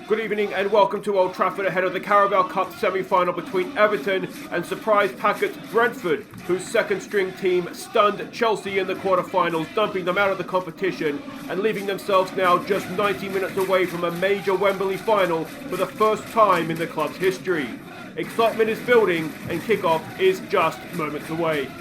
Good evening and welcome to Old Trafford ahead of the Carabao Cup semi-final between Everton and surprise packets Brentford, whose second-string team stunned Chelsea in the quarter-finals, dumping them out of the competition and leaving themselves now just 90 minutes away from a major Wembley final for the first time in the club's history. Excitement is building and kickoff is just moments away.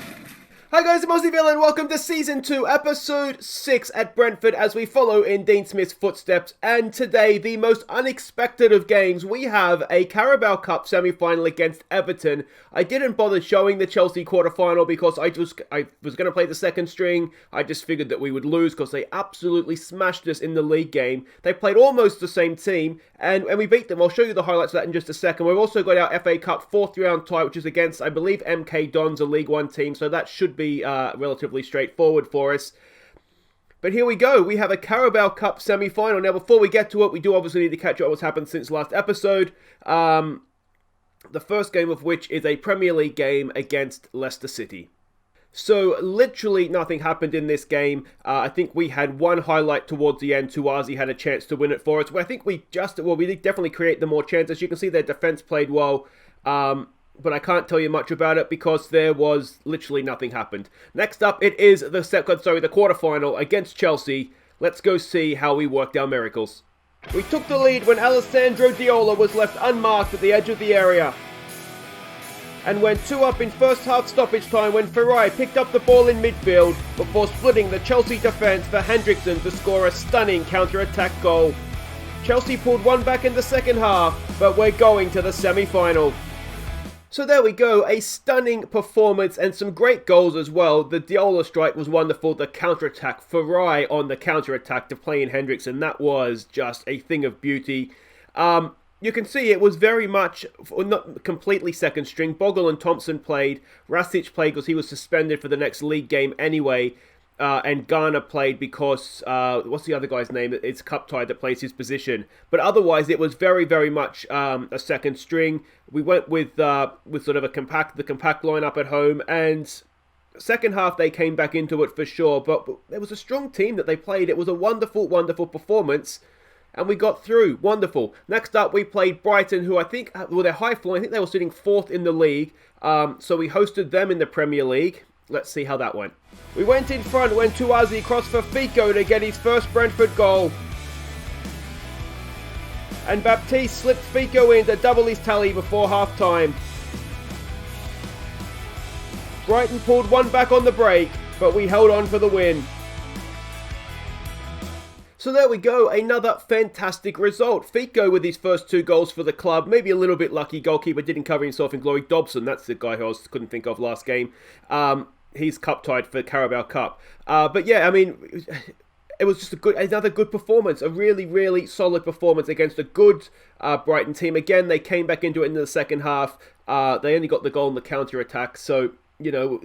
Hi guys, I'm Aussie and welcome to Season 2, Episode 6 at Brentford as we follow in Dean Smith's footsteps. And today, the most unexpected of games, we have a Carabao Cup semi-final against Everton. I didn't bother showing the Chelsea quarter-final because I was going to play the second string. I just figured that we would lose because they absolutely smashed us in the league game. They played almost the same team and we beat them. I'll show you the highlights of that in just a second. We've also got our FA Cup fourth round tie, which is against, I believe, MK Dons, a League One team, so that should be relatively straightforward for us. But here we go. We have a Carabao Cup semi-final. Now, before we get to it, we do obviously need to catch up what's happened since last episode. The first game of which is a Premier League game against Leicester City. So, literally nothing happened in this game. I think we had one highlight towards the end. Aussie had a chance to win it for us. I think we did definitely create the more chances. You can see their defense played well. But I can't tell you much about it because there was literally nothing happened. Next up, it is the quarterfinal against Chelsea. Let's go see how we worked our miracles. We took the lead when Alessandro Diola was left unmarked at the edge of the area. And went 2 up in first half stoppage time when Ferai picked up the ball in midfield before splitting the Chelsea defence for Hendrickson to score a stunning counter-attack goal. Chelsea pulled one back in the second half, but we're going to the semi-final. So there we go, a stunning performance and some great goals as well. The Diola strike was wonderful, the counter-attack, Ferai on the counter-attack to play in Hendrickson, that was just a thing of beauty. You can see it was very much, not completely second string. Bogle and Thompson played, Rasic played because he was suspended for the next league game anyway. And Garner played because, what's the other guy's name? It's Cup Tie that plays his position. But otherwise, it was very, very much a second string. We went with sort of the compact lineup at home. And second half, they came back into it for sure. But it was a strong team that they played. It was a wonderful, wonderful performance. And we got through. Wonderful. Next up, we played Brighton, who I think, well, they're high flying. I think they were sitting 4th in the league. So we hosted them in the Premier League. Let's see how that went. We went in front when Aussie crossed for Fico to get his first Brentford goal. And Baptiste slipped Fico in to double his tally before half-time. Brighton pulled one back on the break, but we held on for the win. So there we go, another fantastic result. Fico with his first 2 goals for the club. Maybe a little bit lucky, goalkeeper didn't cover himself in glory. Dobson, that's the guy who I couldn't think of last game. He's cup tied for Carabao Cup. But yeah, I mean, it was just another good performance. A really, really solid performance against a good Brighton team. Again, they came back into it in the second half. They only got the goal in the counter-attack. So, you know,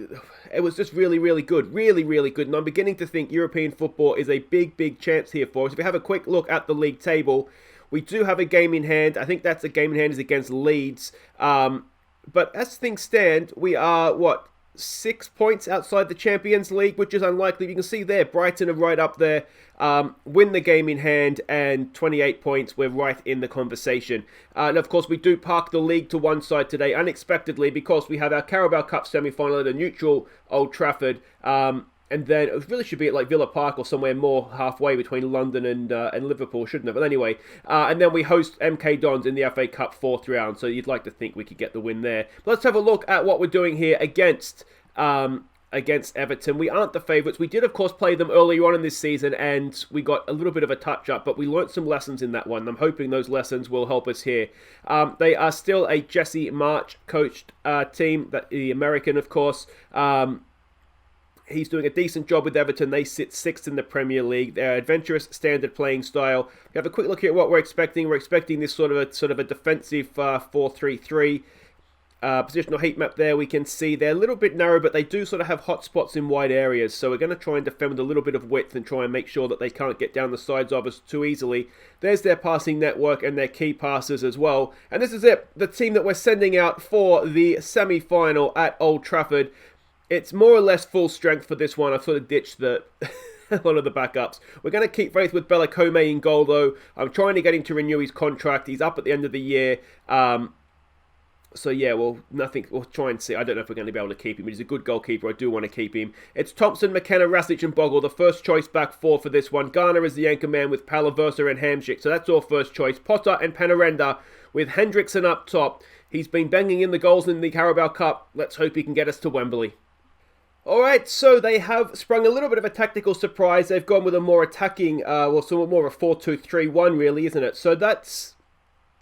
it was just really, really good. Really, really good. And I'm beginning to think European football is a big, big chance here for us. If we have a quick look at the league table, we do have a game in hand. I think that's a game in hand is against Leeds. But as things stand, we are, 6 points outside the Champions League, which is unlikely. You can see there, Brighton are right up there, win the game in hand, and 28 points, we're right in the conversation. And of course, we do park the league to one side today, unexpectedly, because we have our Carabao Cup semi-final at a neutral Old Trafford, and then it really should be at like Villa Park or somewhere more halfway between London and Liverpool, shouldn't it? But anyway, and then we host MK Dons in the FA Cup 4th round, so you'd like to think we could get the win there. But let's have a look at what we're doing here against Everton. We aren't the favourites. We did, of course, play them earlier on in this season, and we got a little bit of a touch-up, but we learnt some lessons in that one. I'm hoping those lessons will help us here. They are still a Jesse March coached team, the American, of course. He's doing a decent job with Everton. They sit 6th in the Premier League. They're adventurous, standard playing style. We have a quick look at what we're expecting. We're expecting this sort of a defensive 4-3-3. Positional heat map there, we can see they're a little bit narrow, but they do sort of have hot spots in wide areas. So we're going to try and defend with a little bit of width and try and make sure that they can't get down the sides of us too easily. There's their passing network and their key passes as well. And this is it, the team that we're sending out for the semi-final at Old Trafford. It's more or less full strength for this one. I've sort of ditched the one of the backups. We're going to keep faith with Belacome in goal, though. I'm trying to get him to renew his contract. He's up at the end of the year. So yeah, we'll try and see. I don't know if we're going to be able to keep him, but he's a good goalkeeper. I do want to keep him. It's Thompson, McKenna, Rasic and Bogle, the first choice back four for this one. Garner is the anchor man with Palaversa and Hamsik, so that's all first choice. Potter and Panarenda with Hendrickson up top. He's been banging in the goals in the Carabao Cup. Let's hope he can get us to Wembley. Alright, so they have sprung a little bit of a tactical surprise. They've gone with a more attacking, somewhat more of a 4-2-3-1 really, isn't it? So that's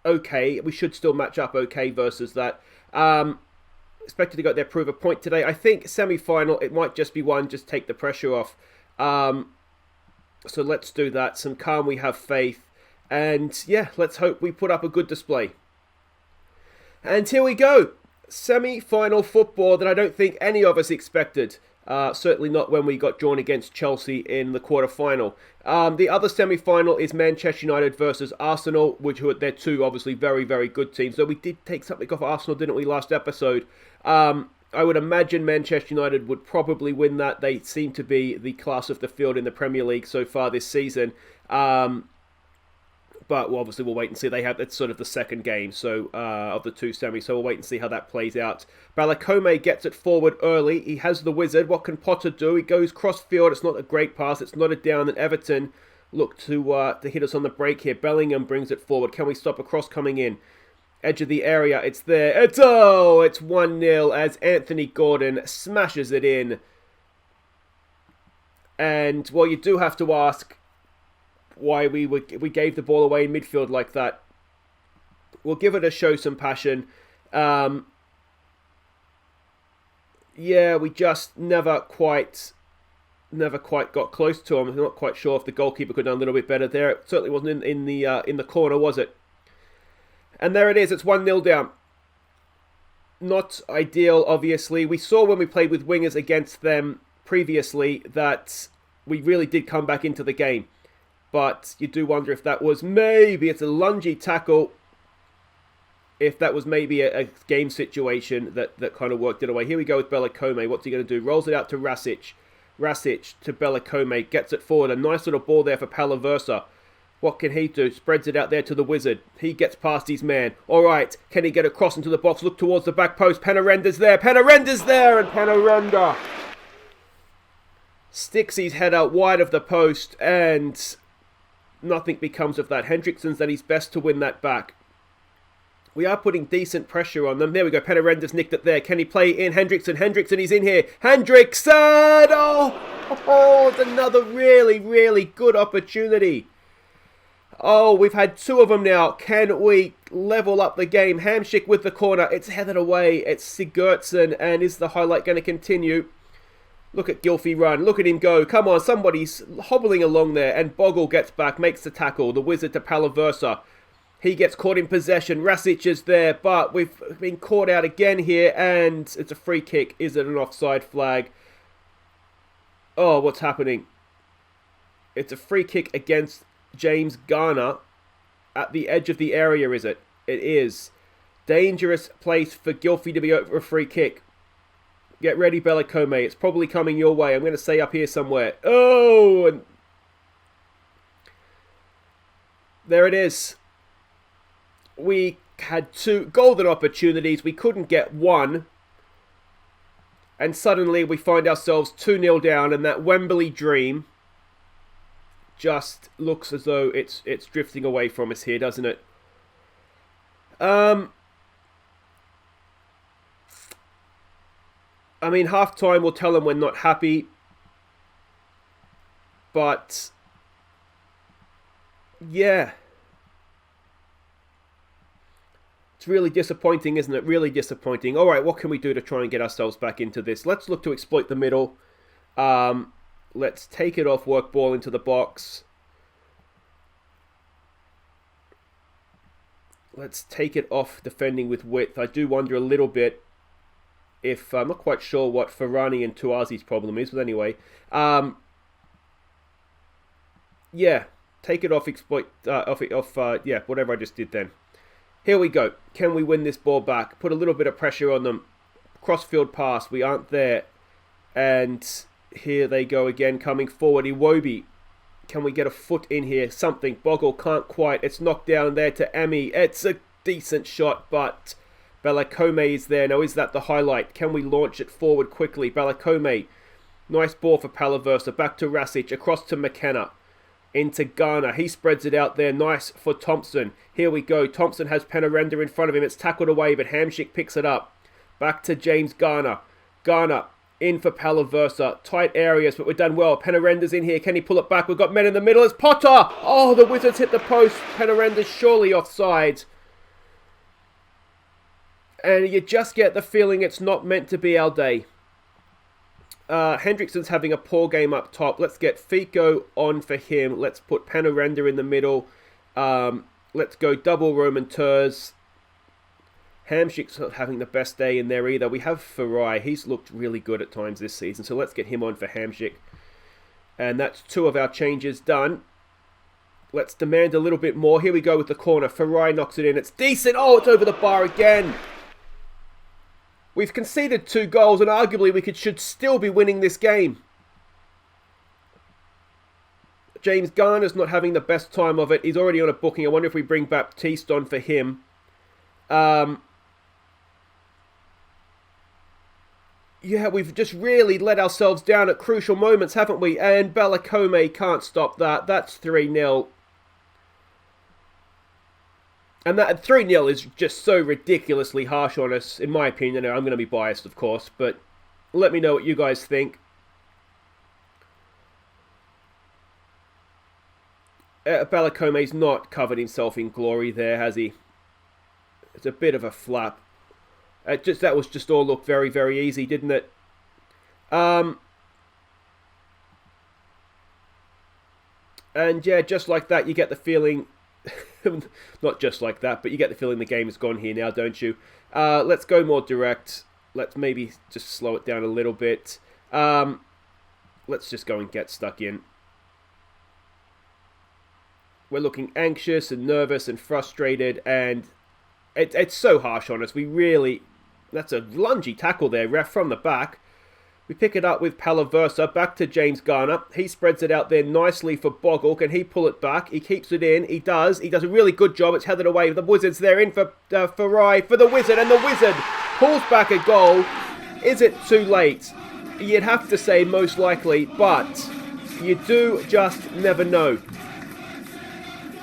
okay. We should still match up okay versus that. Expected to go there, prove a point today. I think semi-final, it might just be one, just take the pressure off. So let's do that. Some calm, we have faith. And yeah, let's hope we put up a good display. And here we go. Semi-final football that I don't think any of us expected. Certainly not when we got drawn against Chelsea in the quarter-final. The other semi-final is Manchester United versus Arsenal, which they're two obviously very, very good teams. So we did take something off Arsenal, didn't we, last episode? I would imagine Manchester United would probably win that. They seem to be the class of the field in the Premier League so far this season. But obviously we'll wait and see. It's sort of the second game of the two semis, so we'll wait and see how that plays out. Balakome gets it forward early. He has the wizard. What can Potter do? He goes cross-field. It's not a great pass. It's not a down. And Everton look to hit us on the break here. Bellingham brings it forward. Can we stop a cross coming in? Edge of the area. It's there. It's 1-0 as Anthony Gordon smashes it in. And, well, you do have to ask why we gave the ball away in midfield like that. We'll give it a show some passion. Yeah, we just never quite got close to him. I'm not quite sure if the goalkeeper could have done a little bit better there. It certainly wasn't in the corner, was it? And there it is. It's 1-0 down. Not ideal, obviously. We saw when we played with wingers against them previously that we really did come back into the game. But you do wonder if that was maybe, it's a lungy tackle, if that was maybe a game situation that kind of worked it away. Here we go with Belacome. What's he going to do? Rolls it out to Rasic. Rasic to Belacome. Gets it forward. A nice little ball there for Palaversa. What can he do? Spreads it out there to the wizard. He gets past his man. All right. Can he get across into the box? Look towards the back post. Panarenda's there. Panarenda's there. And Panarenda sticks his head out wide of the post. And nothing becomes of that. Hendrickson's done his best to win that back. We are putting decent pressure on them. There we go. Panarenda's nicked it there. Can he play in? Hendrickson, he's in here. Hendrickson! Oh, it's another really, really good opportunity. Oh, we've had two of them now. Can we level up the game? Hamsik with the corner. It's headed away. It's Sigurdsson. And is the highlight going to continue? Look at Gylfi run. Look at him go. Come on, somebody's hobbling along there. And Bogle gets back, makes the tackle. The wizard to Palaversa. He gets caught in possession. Rasic is there, but we've been caught out again here. And it's a free kick. Is it an offside flag? Oh, what's happening? It's a free kick against James Garner at the edge of the area, is it? It is. Dangerous place for Gylfi to be over a free kick. Get ready, Belacome. It's probably coming your way. I'm going to say up here somewhere. Oh! And there it is. We had two golden opportunities. We couldn't get one. And suddenly we find ourselves 2-0 down. And that Wembley dream just looks as though it's drifting away from us here, doesn't it? I mean, half-time will tell them we're not happy. But yeah. It's really disappointing, isn't it? Really disappointing. All right, what can we do to try and get ourselves back into this? Let's look to exploit the middle. Let's take it off, work ball into the box. Let's take it off defending with width. I do wonder a little bit if, I'm not quite sure what Ferrani and Tuazi's problem is, but anyway. Yeah, take it off, exploit, yeah, whatever I just did then. Here we go. Can we win this ball back? Put a little bit of pressure on them. Crossfield pass. We aren't there. And Here they go again, coming forward. Iwobi. Can we get a foot in here? Something. Bogle can't quite. It's knocked down there to Emi. It's a decent shot, but Balakome is there. Now, is that the highlight? Can we launch it forward quickly? Balakome. Nice ball for Palaversa. Back to Rasic. Across to McKenna. Into Garner. He spreads it out there. Nice for Thompson. Here we go. Thompson has Penarenda in front of him. It's tackled away, but Hamsik picks it up. Back to James Garner. Garner in for Palaversa. Tight areas, but we're done well. Penarenda's in here. Can he pull it back? We've got men in the middle. It's Potter. Oh, the Wizards hit the post. Penarenda's surely offside. And you just get the feeling it's not meant to be our day. Hendrickson's having a poor game up top. Let's get Fico on for him. Let's put Penarenda in the middle. Let's go double Roman Turs. Hamsik's not having the best day in there either. We have Farai. He's looked really good at times this season. So let's get him on for Hamsik. And that's 2 of our changes done. Let's demand a little bit more. Here we go with the corner. Farai knocks it in. It's decent. Oh, it's over the bar again. We've conceded 2 goals and arguably we should still be winning this game. James Garner's not having the best time of it. He's already on a booking. I wonder if we bring Baptiste on for him. Yeah, we've just really let ourselves down at crucial moments, haven't we? And Balakome can't stop that. That's 3-0. And that 3-0 is just so ridiculously harsh on us, in my opinion. I'm going to be biased, of course, but let me know what you guys think. Balakome's not covered himself in glory there, has he? It's a bit of a flap. That was just all looked very, very easy, didn't it? And yeah, just like that, you get the feeling... Not just like that, but you get the feeling the game is gone here now, don't you? Let's go more direct. Let's maybe just slow it down a little bit. Let's just go and get stuck in. We're looking anxious and nervous and frustrated, and it's so harsh on us. We really... That's a lungy tackle there, ref, from the back. We pick it up with Palaversa, back to James Garner. He spreads it out there nicely for Bogle. Can he pull it back? He keeps it in. He does. He does a really good job. It's headed away. The Wizards, they're in for Farai, for the Wizard, and the Wizard pulls back a goal. Is it too late? You'd have to say most likely, but you do just never know.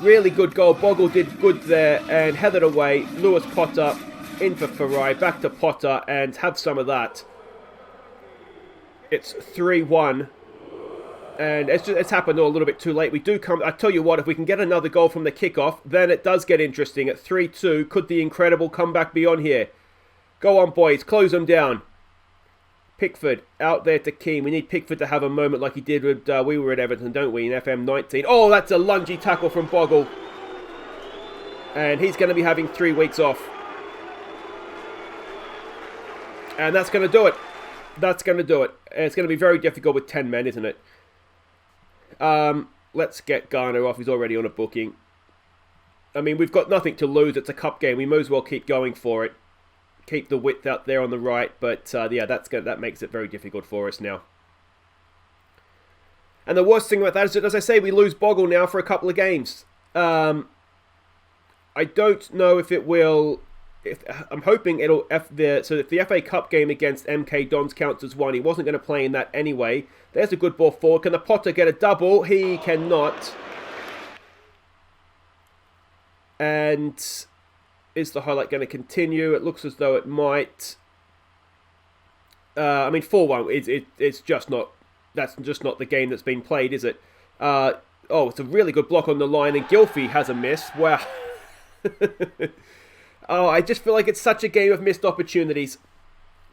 Really good goal. Bogle did good there and headed away. Lewis Potter in for Farai, back to Potter, and have some of that. It's 3-1, and it's happened all a little bit too late. We do come. I tell you what, if we can get another goal from the kickoff, then it does get interesting. At 3-2, could the incredible comeback be on here? Go on, boys, close them down. Pickford out there to Keane. We need Pickford to have a moment like he did with we were at Everton, don't we, in FM19? Oh, that's a lungy tackle from Bogle, and he's going to be having 3 weeks off, and that's going to do it. That's going to do it. It's going to be very difficult with 10 men, isn't it? Let's get Garner off. He's already on a booking. I mean, we've got nothing to lose. It's a cup game. We might as well keep going for it. Keep the width out there on the right. But yeah, that makes it very difficult for us now. And the worst thing about that is that, as I say, we lose Bogle now for a couple of games. I don't know if it will... I'm hoping it'll... So if the FA Cup game against MK Dons counts as one, he wasn't going to play in that anyway. There's a good ball forward. Can the Potter get a double? He cannot. And is the highlight going to continue? It looks as though it might. I mean, 4-1, it's just not... That's just not the game that's been played, is it? Oh, it's a really good block on the line, and Gylfi has a miss. Wow. Oh, I just feel like it's such a game of missed opportunities.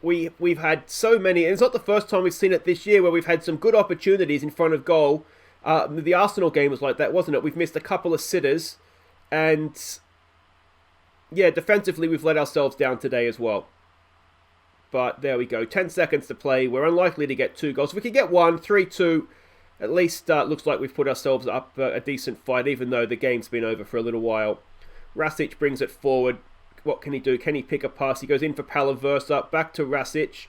We've had so many, and it's not the first time we've seen it this year where we've had some good opportunities in front of goal. The Arsenal game was like that, wasn't it? We've missed a couple of sitters, and yeah, defensively we've let ourselves down today as well. But there we go, 10 seconds to play. We're unlikely to get 2 goals. If we can get 1, 3-2, at least looks like we've put ourselves up a decent fight, even though the game's been over for a little while. Rasic brings it forward. What can he do? Can he pick a pass? He goes in for Palaversa, back to Rasic,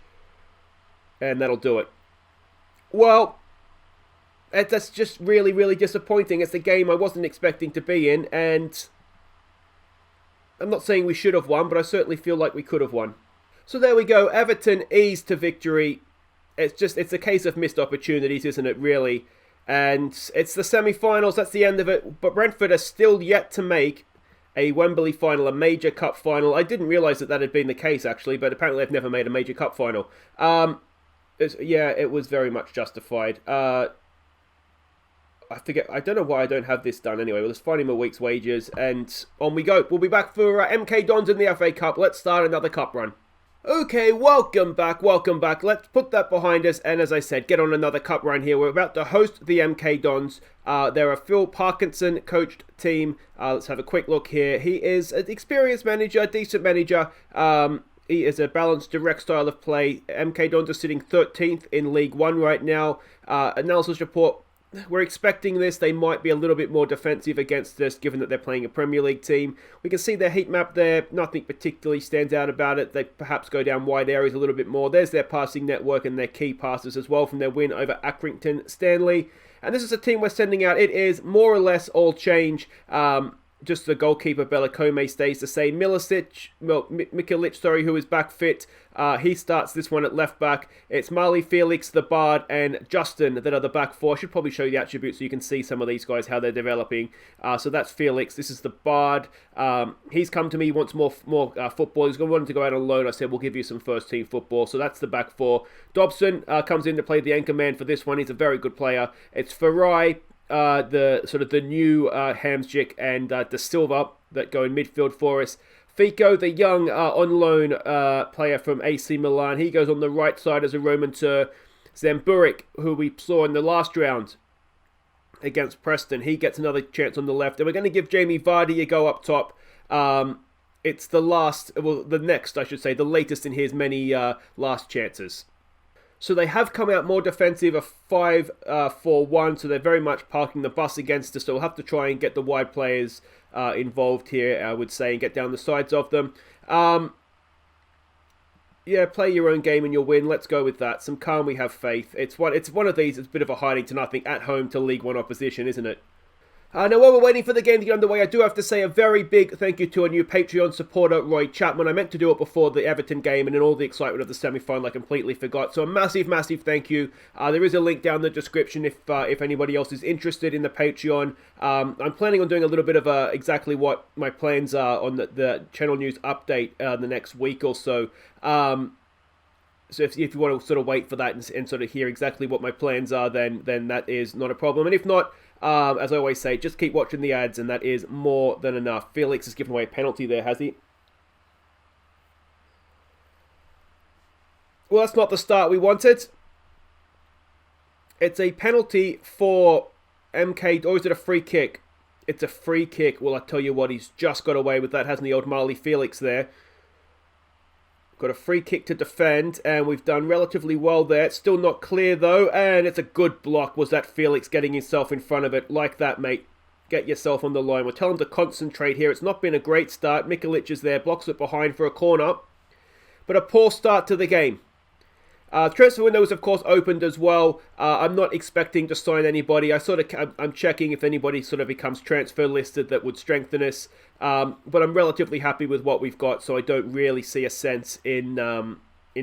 and that'll do it. Well, that's just really, really disappointing. It's a game I wasn't expecting to be in, and I'm not saying we should have won, but I certainly feel like we could have won. So there we go. Everton eased to victory. It's a case of missed opportunities, isn't it, really? And it's the semi-finals, that's the end of it. But Brentford are still yet to make a Wembley final, a major cup final. I didn't realise that had been the case, actually, but apparently they've never made a major cup final. It was very much justified. I don't know why I don't have this done anyway. Well, let's find him a week's wages, and on we go. We'll be back for MK Dons in the FA Cup. Let's start another cup run. Okay, welcome back. Let's put that behind us, and as I said, get on another cup run here. We're about to host the MK Dons. They're a Phil Parkinson coached team. Let's have a quick look here. He is an experienced manager, decent manager. He is a balanced, direct style of play. MK Dons are sitting 13th in League One right now. Analysis report. We're expecting this. They might be a little bit more defensive against us, given that they're playing a Premier League team. We can see their heat map there. Nothing particularly stands out about it. They perhaps go down wide areas a little bit more. There's their passing network and their key passes as well from their win over Accrington Stanley. And this is a team we're sending out. It is more or less all change. Just the goalkeeper, Belakome, stays the same. Mikolic, who is back fit. He starts this one at left back. It's Marley, Felix, the Bard, and Justin that are the back four. I should probably show you the attributes so you can see some of these guys, how they're developing. So that's Felix. This is the Bard. He's come to me, he wants more football. He's wanted to go out on loan. I said, we'll give you some first team football. So that's the back four. Dobson comes in to play the anchor man for this one. He's a very good player. It's Farai, the new Hamsik, and De Silva that go in midfield for us. Fico, the young on loan player from AC Milan, he goes on the right side as a Roman Tur. Zamburik, who we saw in the last round against Preston, he gets another chance on the left. And we're going to give Jamie Vardy a go up top. It's the latest in his many last chances. So they have come out more defensive, a 5-4-1, so they're very much parking the bus against us. So we'll have to try and get the wide players involved here, I would say, and get down the sides of them. Play your own game and you'll win. Let's go with that. Some calm, we have faith. It's one of these, it's a bit of a hiding to nothing at home to League One opposition, isn't it? Now, while we're waiting for the game to get underway, I do have to say a very big thank you to a new Patreon supporter, Roy Chapman. I meant to do it before the Everton game, and in all the excitement of the semi-final, I completely forgot. So a massive, massive thank you. There is a link down in the description if anybody else is interested in the Patreon. I'm planning on doing a little bit of exactly what my plans are on the channel news update the next week or so. So if you want to sort of wait for that and sort of hear exactly what my plans are, then that is not a problem. And if not, as I always say, just keep watching the ads, and that is more than enough. Felix has given away a penalty there, has he? Well, that's not the start we wanted. It's a penalty for MK, or is it a free kick? It's a free kick. Well, I tell you what, he's just got away with that, hasn't he, old Marley Felix there? Got a free kick to defend, and we've done relatively well there. It's still not clear, though, and it's a good block. Was that Felix getting himself in front of it? Like that, mate. Get yourself on the line. We'll tell him to concentrate here. It's not been a great start. Mikolic is there, blocks it behind for a corner. But a poor start to the game. Transfer window is, of course, opened as well. I'm not expecting to sign anybody. I'm checking if anybody sort of becomes transfer listed that would strengthen us. But I'm relatively happy with what we've got, so I don't really see a sense in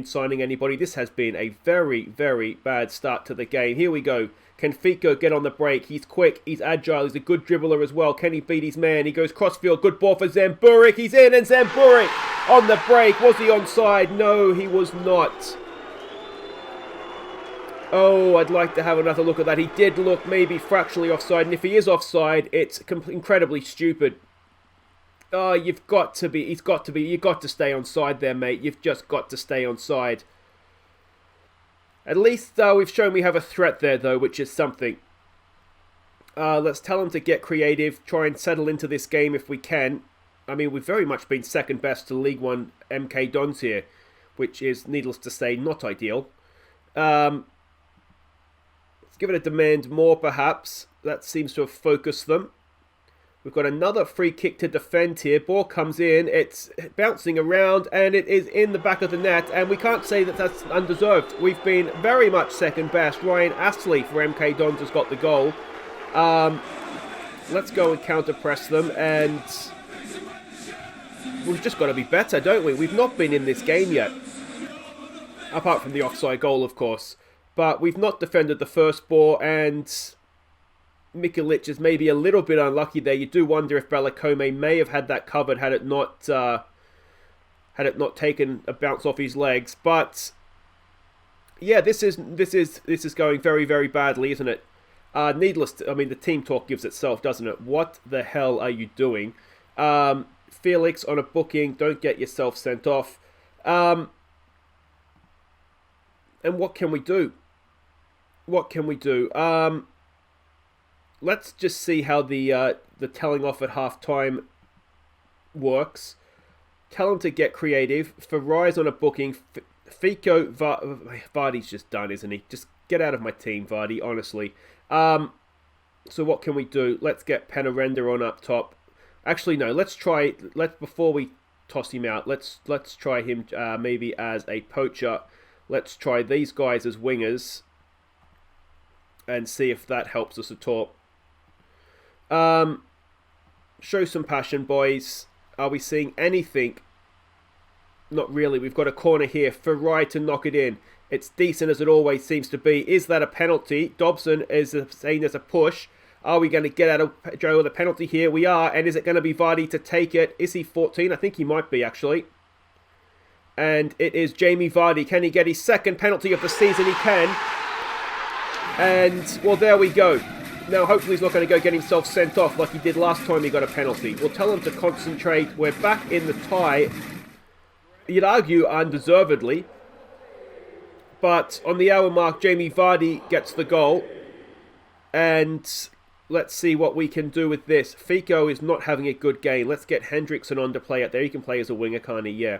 signing anybody. This has been a very, very bad start to the game. Here we go. Can Fico get on the break? He's quick, he's agile, he's a good dribbler as well. Can he beat his man? He goes crossfield, good ball for Zamburik. He's in, and Zamburik on the break. Was he onside? No, he was not. Oh, I'd like to have another look at that. He did look maybe fractionally offside, and if he is offside, it's incredibly stupid. Oh, you've got to stay onside there, mate. You've just got to stay onside. At least we've shown we have a threat there, though, which is something. Let's tell him to get creative, try and settle into this game if we can. I mean, we've very much been second best to League One MK Dons here, which is, needless to say, not ideal. Give it a demand more, perhaps. That seems to have focused them. We've got another free kick to defend here. Ball comes in. It's bouncing around and it is in the back of the net. And we can't say that that's undeserved. We've been very much second best. Ryan Astley for MK Dons has got the goal. Let's go and counter-press them. And we've just got to be better, don't we? We've not been in this game yet. Apart from the offside goal, of course. But we've not defended the first ball and Mikulic is maybe a little bit unlucky there. You do wonder if Balakome may have had that covered had it not taken a bounce off his legs. But yeah, this is going very, very badly, isn't it? I mean, the team talk gives itself, doesn't it? What the hell are you doing? Felix on a booking. Don't get yourself sent off. And what can we do? What can we do? Let's just see how the telling off at half-time works. Tell him to get creative. Farais on a booking. Fico, Vardy's just done, isn't he? Just get out of my team, Vardy, honestly. So what can we do? Let's get Penarenda on up top. Actually, no, before we toss him out, let's try him maybe as a poacher. Let's try these guys as wingers and see if that helps us at all. Show some passion, boys. Are we seeing anything? Not really. We've got a corner here. Farai to knock it in. It's decent as it always seems to be. Is that a penalty? Dobson is saying there's a push. Are we going to get out of Joe with a penalty here? We are. And is it going to be Vardy to take it? Is he 14? I think he might be, actually. And it is Jamie Vardy. Can he get his second penalty of the season? He can. And, well, there we go. Now, hopefully he's not going to go get himself sent off like he did last time he got a penalty. We'll tell him to concentrate. We're back in the tie. You'd argue undeservedly. But on the hour mark, Jamie Vardy gets the goal. And let's see what we can do with this. Fico is not having a good game. Let's get Hendrickson on to play out there. He can play as a winger, can't he? Yeah.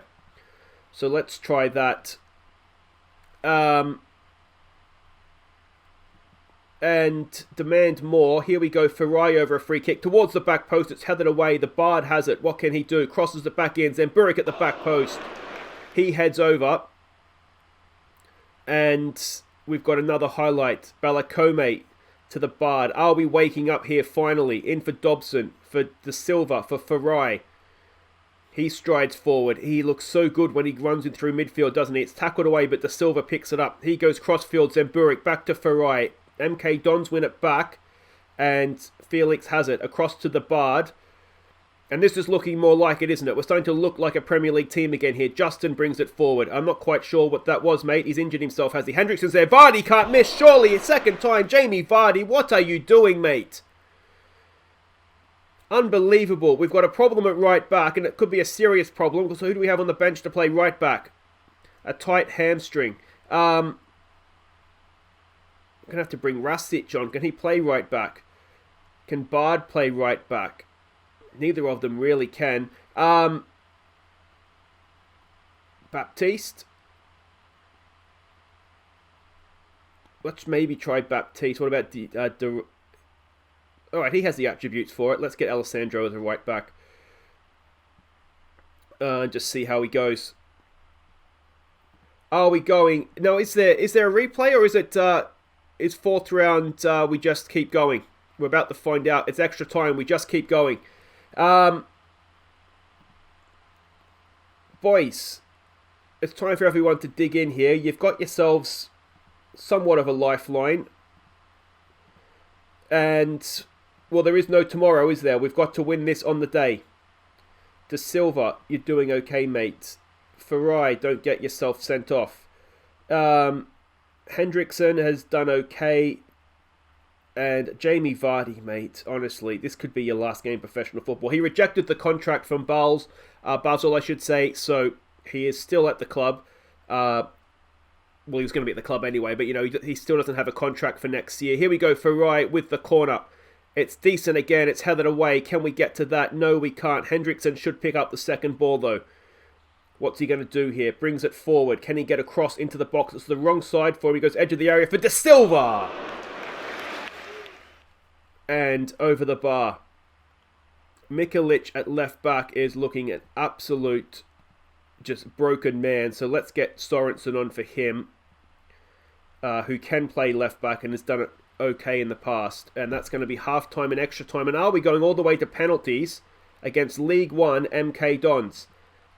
So let's try that. And demand more. Here we go. Farai over a free kick towards the back post. It's headed away. The Bard has it. What can he do? Crosses the back in. Zemburik at the back post. He heads over. And we've got another highlight. Balakome to the Bard. Are we waking up here finally? In for Dobson. For De Silva. For Farai. He strides forward. He looks so good when he runs in through midfield, doesn't he? It's tackled away, but De Silva picks it up. He goes crossfield. Zemburik back to Farai. MK Dons win it back. And Felix has it across to the Bard. And this is looking more like it, isn't it? We're starting to look like a Premier League team again here. Justin brings it forward. I'm not quite sure what that was, mate. He's injured himself, has he? Hendrickson's there. Vardy can't miss, surely. A second time. Jamie Vardy, what are you doing, mate? Unbelievable. We've got a problem at right back, and it could be a serious problem. So who do we have on the bench to play right back? A tight hamstring. I'm going to have to bring Rasic on. Can he play right back? Can Bard play right back? Neither of them really can. Baptiste. Let's maybe try Baptiste. What about Alright, he has the attributes for it. Let's get Alessandro as a right back. Just see how he goes. Are we going... No, is there a replay, or is it... is fourth round, we just keep going? We're about to find out. It's extra time. We just keep going. Boys, it's time for everyone to dig in here. You've got yourselves somewhat of a lifeline. And, well, there is no tomorrow, is there? We've got to win this on the day. De Silva, you're doing okay, mate. Farai, don't get yourself sent off. Hendrickson has done okay. And Jamie Vardy, mate, honestly, this could be your last game of professional football. He rejected the contract from Basel, I should say, so he is still at the club. Well, he was going to be at the club anyway, but, you know, he still doesn't have a contract for next year. Here we go, Farai with the corner. It's decent again, it's headed away. Can we get to that? No, we can't. Hendrickson should pick up the second ball, though. What's he going to do here? Brings it forward. Can he get across into the box? It's the wrong side for him. He goes edge of the area for De Silva! And over the bar. Mikulic at left back is looking an absolute just broken man. So let's get Sorensen on for him, who can play left back and has done it okay in the past. And that's going to be half time and extra time. And are we going all the way to penalties against League One MK Dons?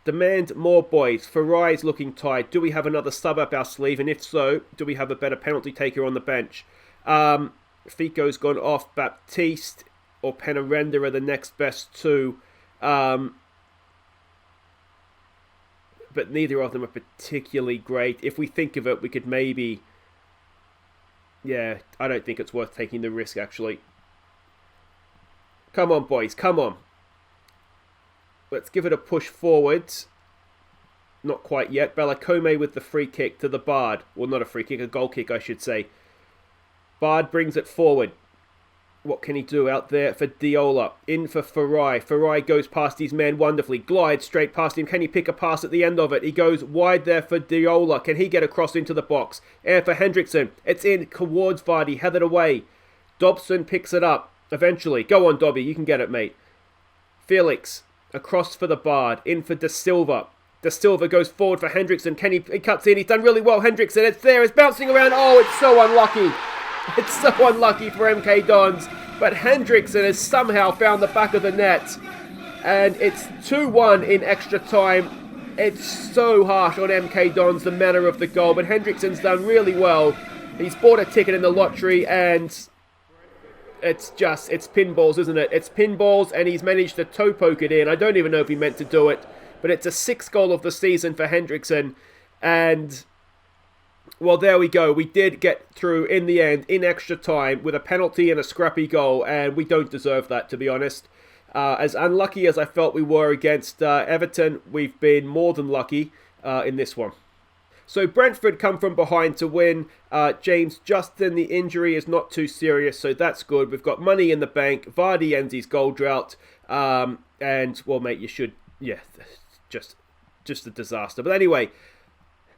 Demand more, boys. Farai's looking tired. Do we have another sub up our sleeve? And if so, do we have a better penalty taker on the bench? Fico's gone off. Baptiste or Penarenda are the next best two. But neither of them are particularly great. If we think of it, we could maybe... Yeah, I don't think it's worth taking the risk, actually. Come on, boys, come on. Let's give it a push forward. Not quite yet. Bellacome with the free kick to the Bard. Well, not a free kick, a goal kick, I should say. Bard brings it forward. What can he do out there for Diola? In for Farai. Farai goes past his man wonderfully. Glides straight past him. Can he pick a pass at the end of it? He goes wide there for Diola. Can he get across into the box? And for Hendrickson. It's in towards Vardy. Headed away. Dobson picks it up. Eventually. Go on, Dobby. You can get it, mate. Felix. Across for the Bard. In for De Silva. De Silva goes forward for Hendrickson. He cuts in. He's done really well. Hendrickson. It's there. It's bouncing around. Oh, it's so unlucky. It's so unlucky for MK Dons, but Hendrickson has somehow found the back of the net, and it's 2-1 in extra time. It's so harsh on MK Dons, the manner of the goal, but Hendrickson's done really well. He's bought a ticket in the lottery, and it's pinballs, isn't it? It's pinballs, and he's managed to toe poke it in. I don't even know if he meant to do it, but it's a 6th goal of the season for Hendrickson, and... Well, there we go. We did get through in the end, in extra time, with a penalty and a scrappy goal, and we don't deserve that, to be honest. As unlucky as I felt we were against Everton, we've been more than lucky in this one. So Brentford come from behind to win. James Justin, the injury is not too serious, so that's good. We've got money in the bank. Vardy ends his goal drought. And, well, mate, you should... Yeah, just a disaster. But anyway...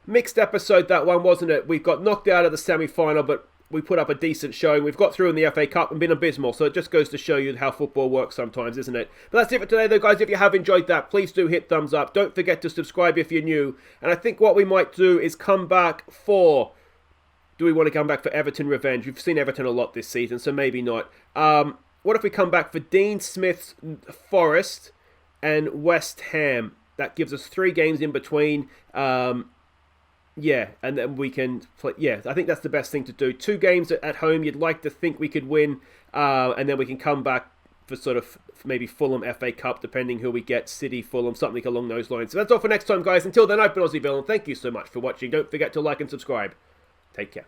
Mixed episode, that one, wasn't it? We got knocked out of the semi-final, but we put up a decent showing. We've got through in the FA Cup and been abysmal, so it just goes to show you how football works sometimes, isn't it? But that's it for today, though, guys. If you have enjoyed that, please do hit thumbs up. Don't forget to subscribe if you're new. And I think what we might do is come back for... Do we want to come back for Everton Revenge? We've seen Everton a lot this season, so maybe not. What if we come back for Dean Smith's Forest and West Ham? That gives us 3 games in between. Yeah, and then we can play. Yeah, I think that's the best thing to do. 2 games at home you'd like to think we could win, and then we can come back for sort of maybe Fulham FA Cup, depending who we get, City, Fulham, something along those lines. So that's all for next time, guys. Until then, I've been Aussie Bill, and thank you so much for watching. Don't forget to like and subscribe. Take care.